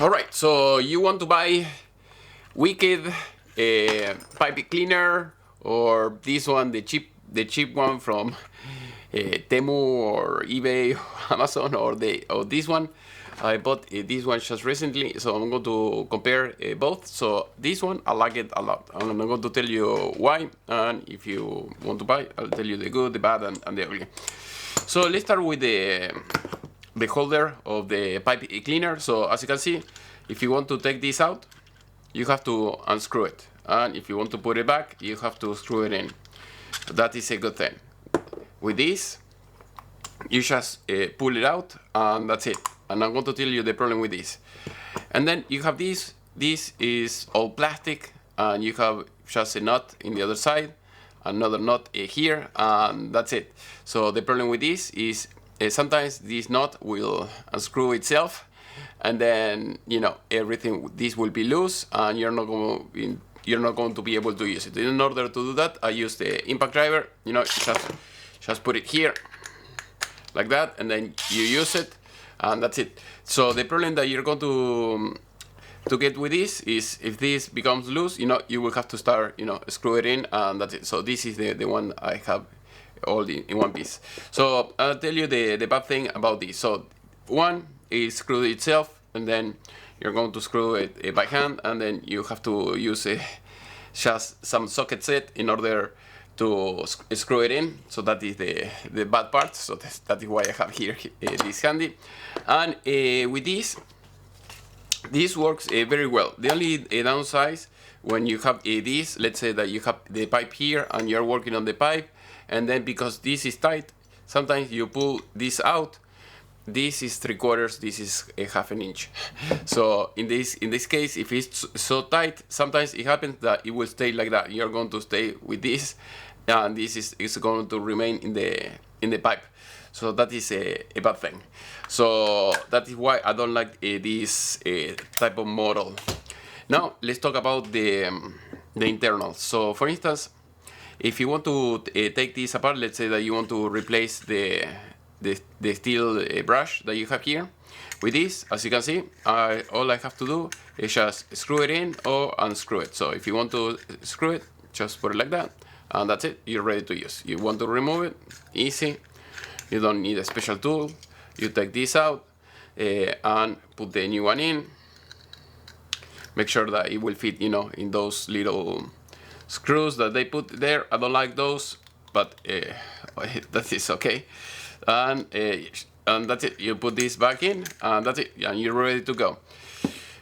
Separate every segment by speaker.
Speaker 1: Alright, so you want to buy Wicked pipe cleaner, or this one, the cheap one from Temu or eBay or Amazon, or this one. I bought this one just recently, so I'm going to compare both. So this one, I like it a lot. I'm going to tell you why, and if you want to buy, I'll tell you the good, the bad, and the ugly. So let's start with the holder of the pipe cleaner. So as you can see, if you want to take this out, you have to unscrew it, and if you want to put it back, you have to screw it in. That is a good thing. With this, you just pull it out, and that's it. And I'm going to tell you the problem with this. And then you have this is all plastic, and you have just a nut in the other side, another nut here, and that's it. So the problem with this is sometimes this nut will unscrew itself, and then everything, this will be loose, and you're not going to be able to use it. In order to do that, I use the impact driver. Just put it here like that, and then you use it, and that's it. So the problem that you're going to get with this is, if this becomes loose, you will have to start screw it in, and that's it. So this is the one I have all in one piece. So I'll tell you the bad thing about this. So one is screw itself, and then you're going to screw it by hand, and then you have to use just some socket set in order to screw it in. So that is the bad part. So that is why I have here this handy. And with this works very well. The only downside, when you have this, let's say that you have the pipe here and you're working on the pipe, and then because this is tight, sometimes you pull this out. This is 3/4, this is a 1/2 inch. So in this case, if it's so tight, sometimes it happens that it will stay like that. You're going to stay with this, and this is going to remain in the pipe. So that is a bad thing. So that is why I don't like this type of model. Now let's talk about the internals. So for instance, if you want to take this apart, let's say that you want to replace the steel brush that you have here. With this, as you can see, all I have to do is just screw it in or unscrew it. So if you want to screw it, just put it like that, and that's it. You're ready to use. You want to remove it, easy. You don't need a special tool. You take this out and put the new one in. Make sure that it will fit, in those little screws that they put there. I don't like those, but that is okay. And that's it. You put this back in, and that's it, and you're ready to go.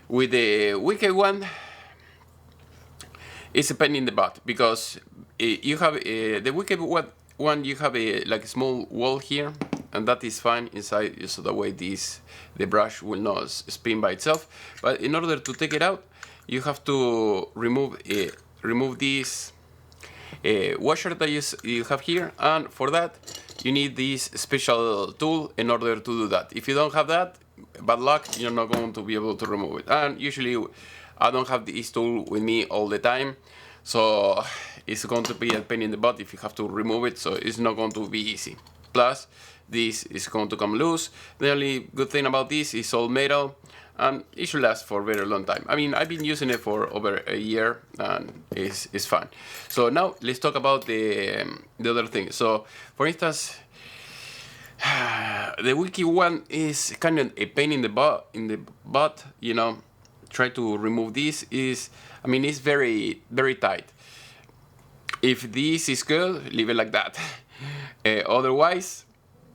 Speaker 1: With the Wicked one, it's a pain in the butt, because you have the Wicked one, you have like a small wall here, and that is fine inside, so that way the brush will not spin by itself. But in order to take it out, you have to remove this washer that you have here, and for that you need this special tool in order to do that. If you don't have that, bad luck, you're not going to be able to remove it. And usually I don't have this tool with me all the time, so it's going to be a pain in the butt if you have to remove it. So it's not going to be easy. Plus, this is going to come loose. The only good thing about this is all metal, and it should last for a very long time. I mean, I've been using it for over a year, and it's fun. So now let's talk about the other thing. So for instance, the Wicked one is kind of a pain in the butt. Try to remove this. It's very, very tight. If this is good, leave it like that. Otherwise,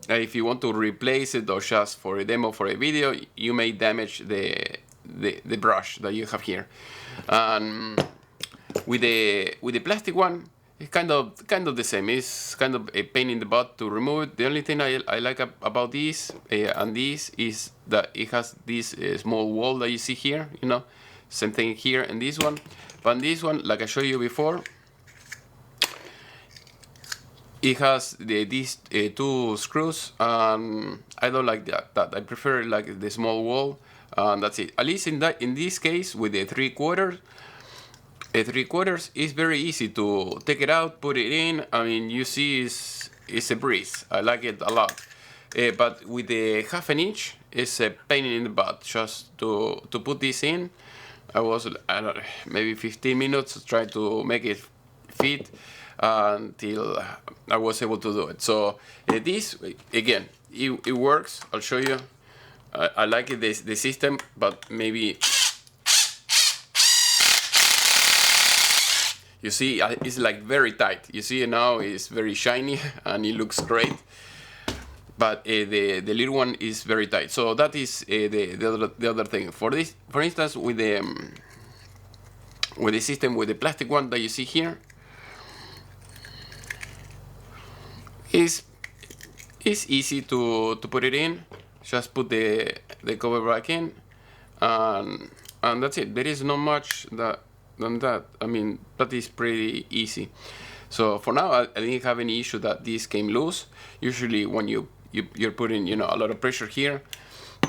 Speaker 1: if you want to replace it, or just for a demo, for a video, you may damage the brush that you have here. And with the plastic one, it's kind of the same. It's kind of a pain in the butt to remove it. The only thing I like about this and this is that it has this small wall that you see here. Same thing here and this one. But this one, like I showed you before, it has these two screws, and I don't like that. I prefer like the small wall, and that's it. At least in this case, with the 3/4, a 3/4 is very easy to take it out, put it in. I mean, you see, it's a breeze. I like it a lot. But with the 1/2 inch, it's a pain in the butt just to put this in. I was, I don't know, maybe 15 minutes trying to make it fit until I was able to do it. So this, again, it works. I'll show you. I like it, the system, but maybe you see it's like very tight. You see now it's very shiny and it looks great, but the little one is very tight. So that is the other thing. For this, for instance, with the system with the plastic one that you see here, is easy to put it in. Just put the cover back in, and that's it. There is not much than that. I mean, that is pretty easy. So for now, I didn't have any issue that this came loose. Usually when you're putting, you know, a lot of pressure here,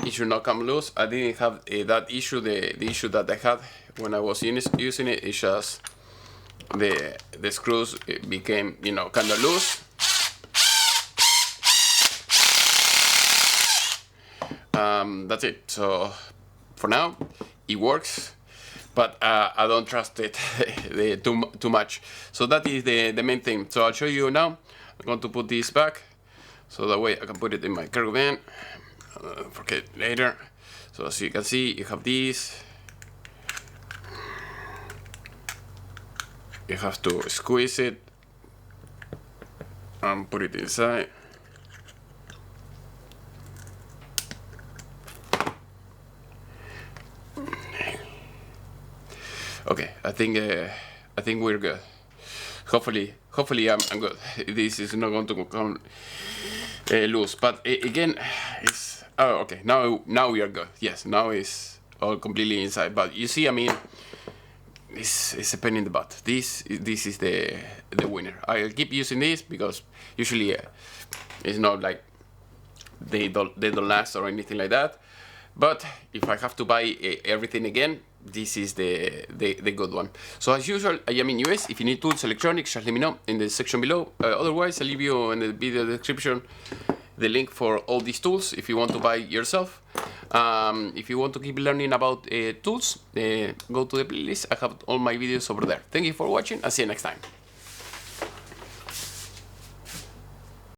Speaker 1: it should not come loose. I didn't have that issue. The issue that I had when I was using it is just the screws became, you know, kind of loose. That's it. So for now it works, but I don't trust it too much. So that is the main thing. So I'll show you now. I'm going to put this back so that way I can put it in my cargo van. Forget later. So as you can see, you have these. You have to squeeze it and put it inside. Okay, I think we're good. Hopefully I'm good. This is not going to come loose. But again, it's okay. Now we are good. Yes, now it's all completely inside. But you see, I mean, it's a pain in the butt. This is the winner. I'll keep using this because usually it's not like they don't last or anything like that. But if I have to buy everything again, this is the good one. So as usual, I am in US. If you need tools, electronics, just let me know in the section below. Otherwise, I'll leave you in the video description the link for all these tools if you want to buy yourself. If you want to keep learning about tools, go to the playlist. I have all my videos over there. Thank you for watching. I'll see you next time.